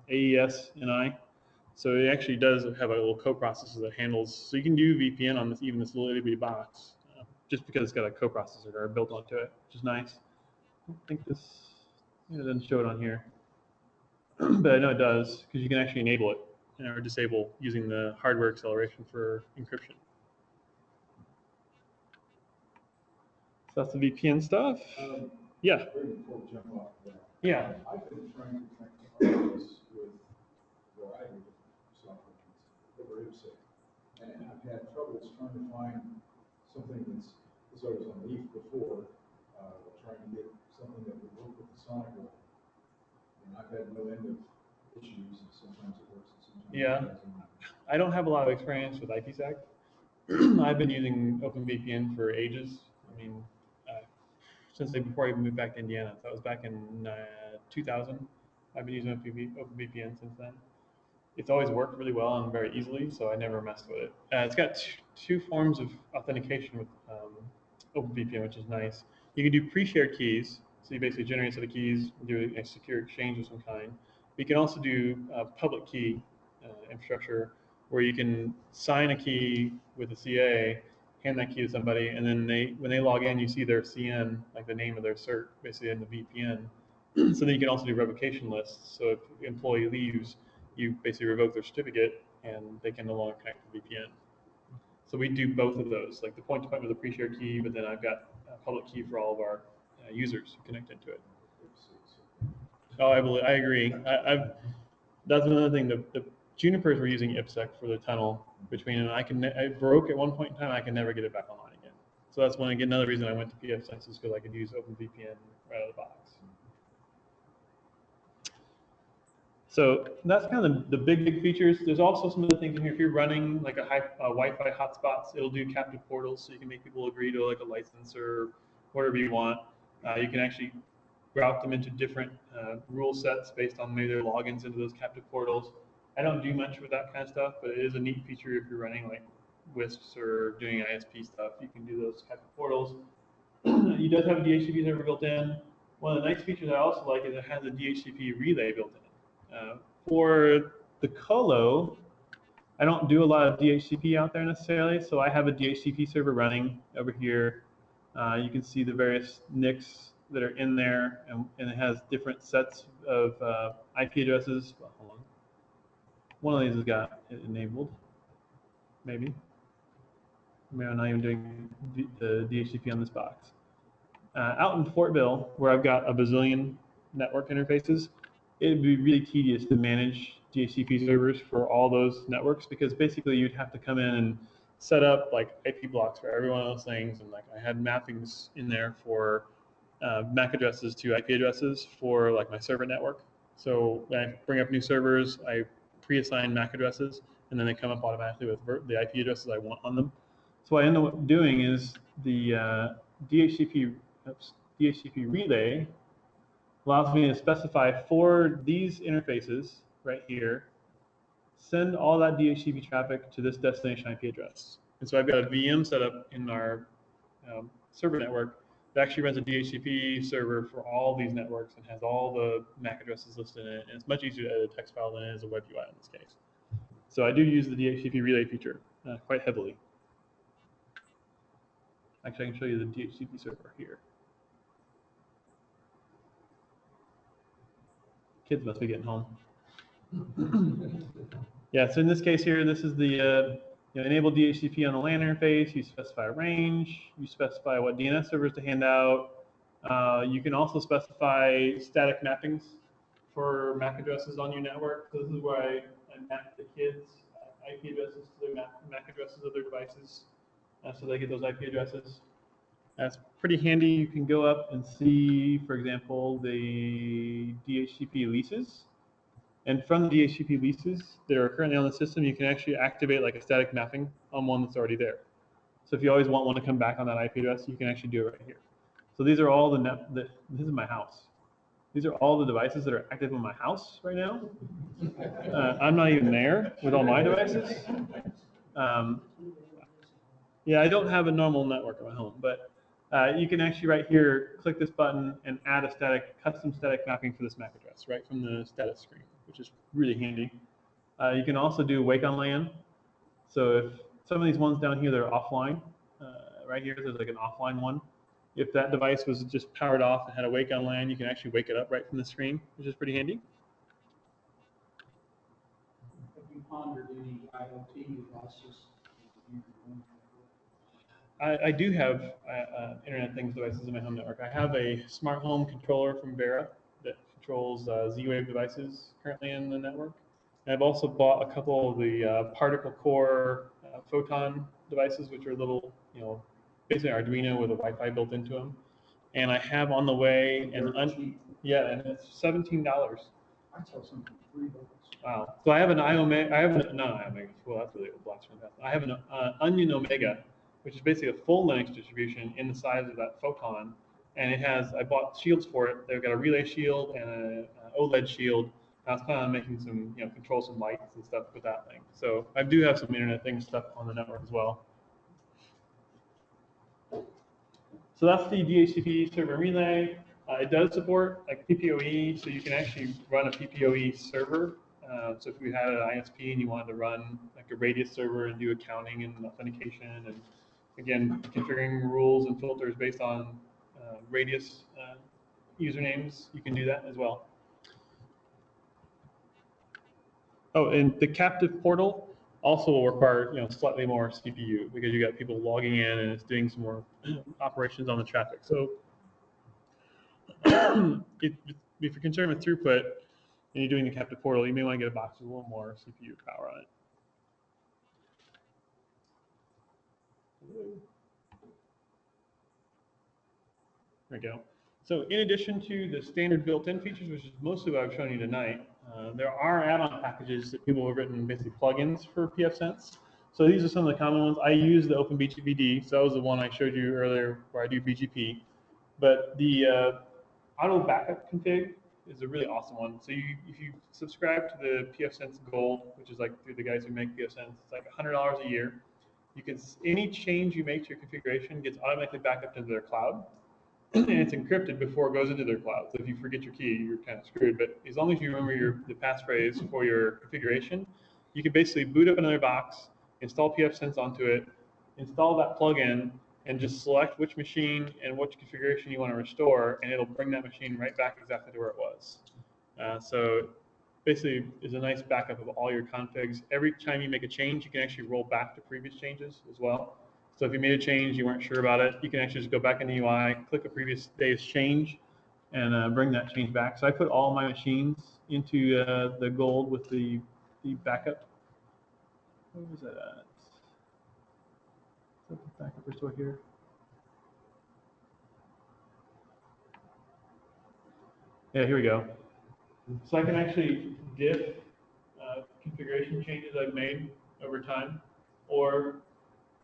AES NI. So it actually does have a little coprocessor that handles, so you can do VPN on this, even this little itty bitty box, just because it's got a coprocessor built onto it, which is nice. I don't think this, it doesn't show it on here, but I know it does, because you can actually enable it or disable using the hardware acceleration for encryption. So that's the VPN stuff. Yeah. Before we jump off of that. Yeah. I've been trying to connect to this with a variety of software over IPSec, and I've had troubles trying to find something that's, as I was on Leaf before, trying to get something that would work with the Sonic wall. And I've had no end of issues, and sometimes it works and sometimes it doesn't. I don't have a lot of experience with IPSec. I've been using OpenVPN for ages. I mean, since before I even moved back to Indiana. So that was back in 2000. I've been using OpenVPN since then. It's always worked really well and very easily, so I never messed with it. It's got two forms of authentication with OpenVPN, which is nice. You can do pre-shared keys, so you basically generate a set of keys, do a secure exchange of some kind. But you can also do public key infrastructure, where you can sign a key with a CA, hand that key to somebody, and then when they log in, you see their CN, like the name of their cert, basically in the VPN. So then you can also do revocation lists. So if an employee leaves, you basically revoke their certificate, and they can no longer connect to VPN. So we do both of those, like the point-to-point with a pre-shared key, but then I've got a public key for all of our users who connect into it. Oh, I agree. That's another thing. The Junipers were using IPSec for the tunnel between, and I broke at one point in time. I can never get it back online again. So that's another reason I went to pfSense, is because I could use OpenVPN right out of the box. So that's kind of the big features. There's also some other things in here. If you're running like a Wi-Fi hotspots, it'll do captive portals, so you can make people agree to like a license or whatever you want. You can actually route them into different rule sets based on maybe their logins into those captive portals. I don't do much with that kind of stuff, but it is a neat feature if you're running like WISPs or doing ISP stuff. You can do those captive portals. It does have a DHCP server built in. One of the nice features I also like is it has a DHCP Relay built in. For the colo, I don't do a lot of DHCP out there necessarily, so I have a DHCP server running over here. You can see the various NICs that are in there, and it has different sets of IP addresses. Well, hold on. One of these has got it enabled, maybe. Maybe I'm not even doing the DHCP on this box. Out in Fortville, where I've got a bazillion network interfaces, it'd be really tedious to manage DHCP servers for all those networks, because basically you'd have to come in and set up like IP blocks for every one of those things, and like I had mappings in there for MAC addresses to IP addresses for like my server network. So when I bring up new servers, I pre-assign MAC addresses, and then they come up automatically with the IP addresses I want on them. So what I end up doing is the DHCP Relay allows me to specify for these interfaces right here, send all that DHCP traffic to this destination IP address. And so I've got a VM set up in our server network that actually runs a DHCP server for all these networks and has all the MAC addresses listed in it. And it's much easier to edit a text file than it is a web UI in this case. So I do use the DHCP Relay feature quite heavily. Actually, I can show you the DHCP server here. Kids must be getting home. Yeah, so in this case here, this is the enable DHCP on the LAN interface. You specify a range. You specify what DNS servers to hand out. You can also specify static mappings for MAC addresses on your network. So this is where I map the kids' IP addresses to their MAC addresses of their devices, so they get those IP addresses. That's pretty handy. You can go up and see, for example, the DHCP leases. And from the DHCP leases that are currently on the system, you can actually activate like a static mapping on one that's already there. So if you always want one to come back on that IP address, you can actually do it right here. So these are all this is my house. These are all the devices that are active in my house right now. I'm not even there with all my devices. Yeah, I don't have a normal network in my home, but you can actually right here click this button and add a custom static mapping for this MAC address right from the status screen, which is really handy. You can also do wake on LAN. So if some of these ones down here that are offline, right here there's like an offline one. If that device was just powered off and had a wake on LAN, you can actually wake it up right from the screen, which is pretty handy. Have you pondered any IoT devices? I do have Internet Things devices in my home network. I have a smart home controller from Vera that controls Z-Wave devices currently in the network. And I've also bought a couple of the particle core photon devices, which are little, basically Arduino with a Wi-Fi built into them. And I have on the way, and it's $17. I tell something $3. Wow. So I have an well, that's really old Blacksmith. I have an Onion Omega, which is basically a full Linux distribution in the size of that Photon. And I bought shields for it. They've got a relay shield and an OLED shield. I was planning on making some, control some lights and stuff with that thing. So I do have some Internet Things stuff on the network as well. So that's the DHCP server relay. It does support like PPOE, so you can actually run a PPOE server. So if you had an ISP and you wanted to run like a radius server and do accounting and authentication, and again configuring rules and filters based on radius usernames, you can do that as well. Oh, and the captive portal also will require slightly more CPU because you got people logging in and it's doing some more operations on the traffic. So if you're concerned with throughput and you're doing the captive portal, you may want to get a box with a little more CPU power on it. There we go. So in addition to the standard built-in features, which is mostly what I've shown you tonight, there are add-on packages that people have written, basically plugins for pfSense. So these are some of the common ones. I use the OpenBGPD, so that was the one I showed you earlier where I do BGP. But the auto backup config is a really awesome one. So if you subscribe to the pfSense Gold, which is like through the guys who make pfSense, it's like $100 a year. Any change you make to your configuration gets automatically backed up into their cloud. And it's encrypted before it goes into their cloud. So if you forget your key, you're kind of screwed. But as long as you remember the passphrase for your configuration, you can basically boot up another box, install pfSense onto it, install that plugin, and just select which machine and which configuration you want to restore, and it'll bring that machine right back exactly to where it was. So basically, is a nice backup of all your configs. Every time you make a change, you can actually roll back to previous changes as well. So if you made a change, you weren't sure about it, you can actually just go back in the UI, click a previous day's change, and bring that change back. So I put all my machines into the Gold with the backup. Where was that at? Is that the backup restore here? Yeah, here we go. So I can actually diff configuration changes I've made over time, or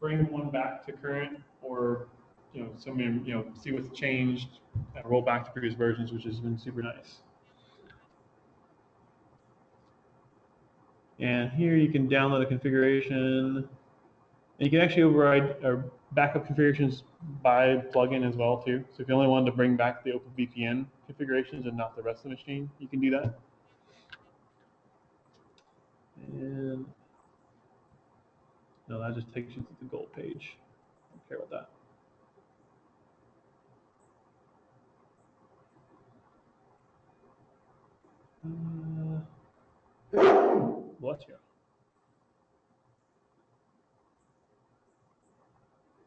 bring one back to current, or see what's changed and roll back to previous versions, which has been super nice. And here you can download a configuration, and you can actually override or backup configurations by plugin as well too. So if you only wanted to bring back the OpenVPN configurations and not the rest of the machine, you can do that. And no, that just takes you to the Gold page. I don't care about that. Bless you. I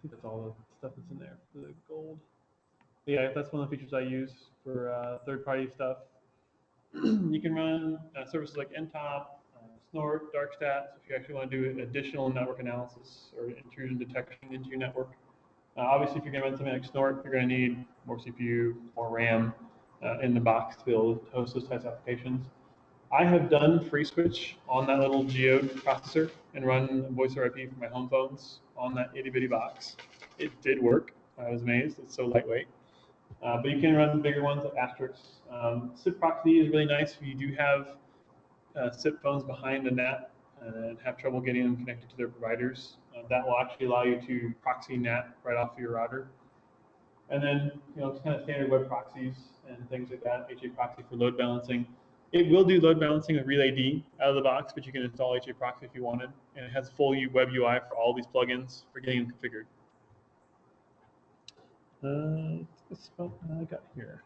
think that's all the stuff that's in there for the Gold. yeah, that's one of the features I use for third-party stuff. You can run services like NTOP, Snort, DarkStat, if you actually want to do additional network analysis or intrusion detection into your network. Obviously, if you're going to run something like Snort, you're going to need more CPU, more RAM in the box to be able to host those types of applications. I have done FreeSwitch on that little geode processor and run voice over IP for my home phones on that itty bitty box. It did work. I was amazed. It's so lightweight. But you can run bigger ones like Asterisk. SIP proxy is really nice if you do have SIP phones behind the net and have trouble getting them connected to their providers. That will actually allow you to proxy NAT right off of your router. And then, it's kind of standard web proxies and things like that, HA proxy for load balancing. It will do load balancing with Relay D out of the box, but you can install HA proxy if you wanted. And it has full web UI for all these plugins for getting them configured. What I got here.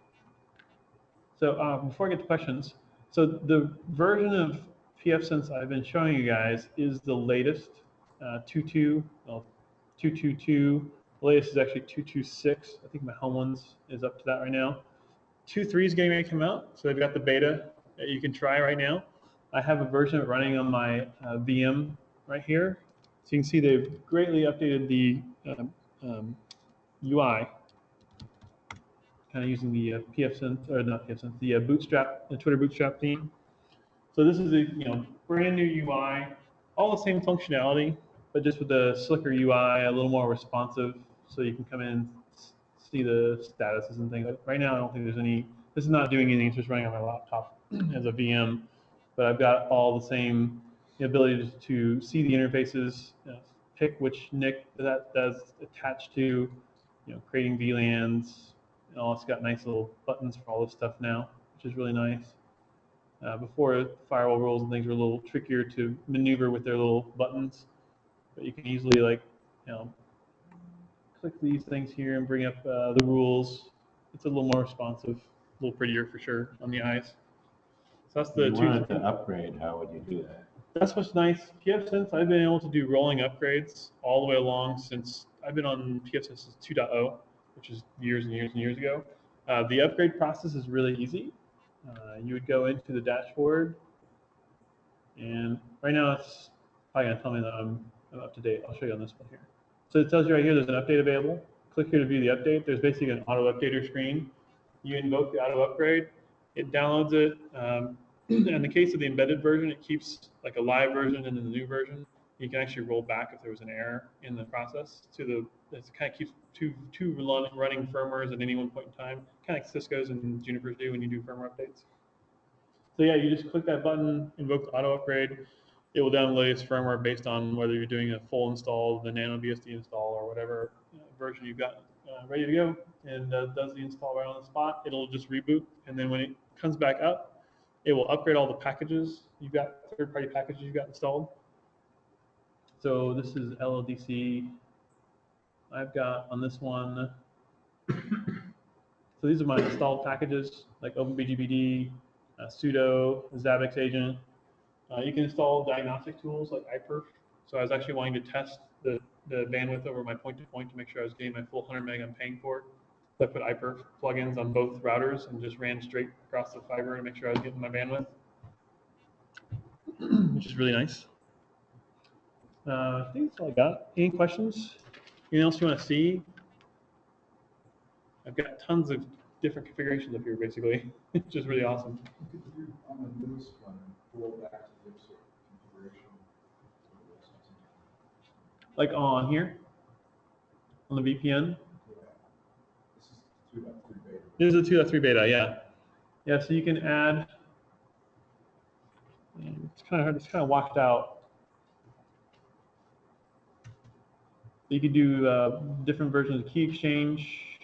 So before I get to questions, so the version of pfSense I've been showing you guys is the latest, 2.2. The latest is actually 2.2.6. I think my home ones is up to that right now. 2.3 is getting ready to come out, so they've got the beta that you can try right now. I have a version of it running on my VM right here. So you can see they've greatly updated the UI, kind of using the pfSense, or not pfSense, the Bootstrap, the Twitter Bootstrap theme. So this is a brand new UI, all the same functionality, but just with a slicker UI, a little more responsive, so you can come in and see the statuses and things. Right now, I don't think there's any. This is not doing anything. It's just running on my laptop as a VM, but I've got all the same ability to see the interfaces, pick which NIC that's attached to, creating VLANs. It's got nice little buttons for all this stuff now, which is really nice. Before, firewall rules and things were a little trickier to maneuver with their little buttons, but you can easily click these things here and bring up the rules. It's a little more responsive, a little prettier for sure on the eyes. So that's the If you wanted to upgrade, how would you do that? That's what's nice. pfSense, I've been able to do rolling upgrades all the way along since I've been on pfSense 2.0, which is years and years and years ago. The upgrade process is really easy. You would go into the dashboard, and right now it's probably going to tell me that I'm up to date. I'll show you on this one here. So it tells you right here there's an update available. Click here to view the update. There's basically an auto updater screen. You invoke the auto upgrade. It downloads it. In the case of the embedded version, it keeps like a live version and then the new version. You can actually roll back if there was an error in the process it kind of keeps two running firmwares at any one point in time, kind of like Cisco's and Juniper's do when you do firmware updates. So yeah, you just click that button, invoke the auto upgrade. It will download the latest firmware based on whether you're doing a full install, the Nano BSD install, or whatever version you've got ready to go, and does the install right on the spot. It'll just reboot, and then when it comes back up, it will upgrade all the packages you've got, third-party packages you've got installed. So this is LLDC. I've got on this one. So these are my installed packages like OpenBGPD, sudo, Zabbix agent. You can install diagnostic tools like iPerf. So I was actually wanting to test the bandwidth over my point-to-point to make sure I was getting my full 100 meg I'm paying for. So I put iPerf plugins on both routers and just ran straight across the fiber to make sure I was getting my bandwidth, which is really nice. I think that's all I got. Any questions? Anything else you want to see? I've got tons of different configurations up here, basically, which is really awesome. Could you, on the newest one, roll back to the IPSec configuration? Like on here, on the VPN. Yeah. This is 2.3 beta. This is a 2.3 beta, yeah. Yeah, so you can add, it's kind of hard, it's kind of washed out. You could do different versions of key exchange,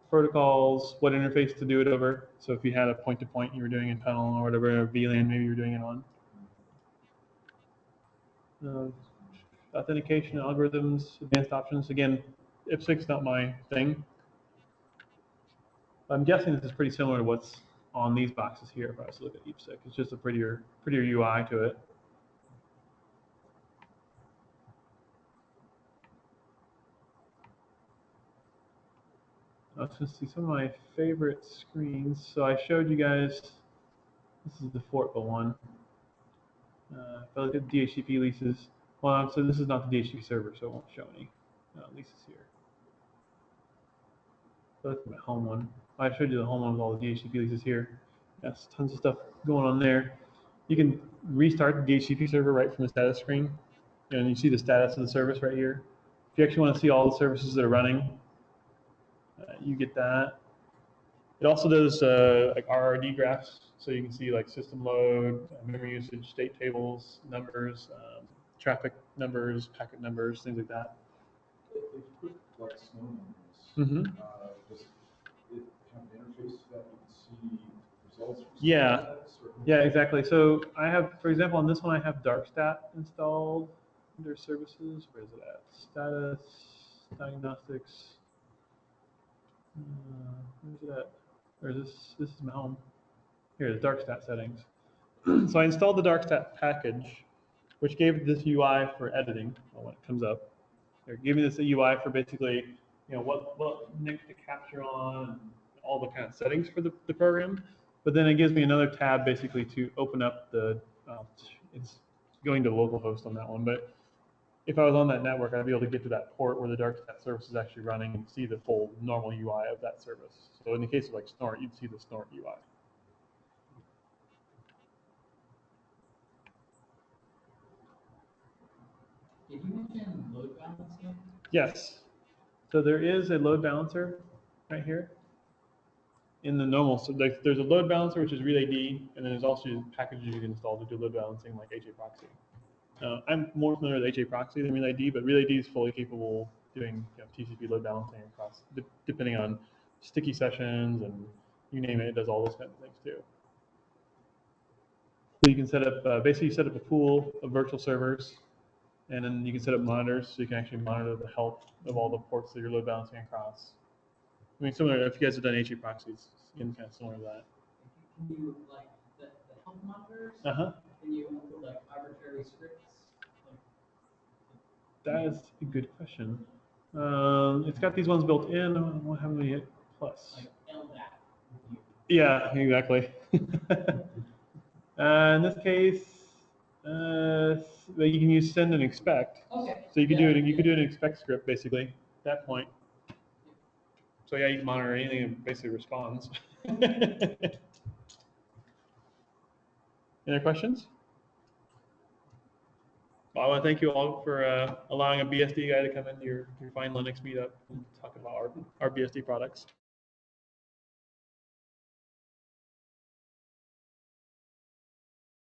protocols, what interface to do it over. So if you had a point-to-point you were doing in tunnel or whatever, or VLAN maybe you were doing it on. Authentication algorithms, advanced options. Again, IPSec's not my thing. I'm guessing this is pretty similar to what's on these boxes here. If I was to look at IPSec, it's just a prettier UI to it. Let's just see some of my favorite screens. So I showed you guys, this is the Fortville one. If I look at DHCP leases, well, so this is not the DHCP server, so it won't show any leases here. So that's my home one. I showed you the home one with all the DHCP leases here. Yes, tons of stuff going on there. You can restart the DHCP server right from the status screen, and you see the status of the service right here. If you actually want to see all the services that are running, you get that. It also does like RRD graphs, so you can see like system load, memory usage, state tables, numbers, traffic numbers, packet numbers, things like that. If you put like snow numbers, Mm-hmm. does it have an interface that you can see results? From Yeah. status, or- Yeah, exactly. So I have, for example, on this one, I have DarkStat installed under services. Where is it at? Status, diagnostics. Where's it at? Or is this is my home. Here, the DarkStat settings. So I installed the DarkStat package, which gave this UI for editing when it comes up. They're giving this a UI for basically, what NIC to capture on, and all the kind of settings for the program. But then it gives me another tab basically to open up the, it's going to localhost on that one. But if I was on that network, I'd be able to get to that port where the DarkStat service is actually running and see the full normal UI of that service. So in the case of like Snort, you'd see the Snort UI. Did you mention load balancing? Yes. So there is a load balancer right here. In the normal, so there's a load balancer, which is Relay D, and then there's also packages you can install to do load balancing like HA Proxy. I'm more familiar with HA Proxy than Relay D, but Relay D is fully capable of doing TCP load balancing across, depending on sticky sessions and you name it, it does all those kinds of things too. So you can set up, basically set up a pool of virtual servers, and then you can set up monitors so you can actually monitor the health of all the ports that you're load balancing across. I mean, similar, if you guys have done HA proxies, kind of similar to that. Can you, like, the health monitors? Uh-huh. Can you put, like, arbitrary scripts? That is a good question. It's got these ones built in. What have we hit plus? Like LDAP. Yeah, exactly. In this case, you can use send and expect. Okay. So you could do it. You could do an expect script basically at that point. So yeah, you can monitor anything that basically responds. Any other questions? Well, I want to thank you all for allowing a BSD guy to come into your fine Linux meetup and talk about our BSD products.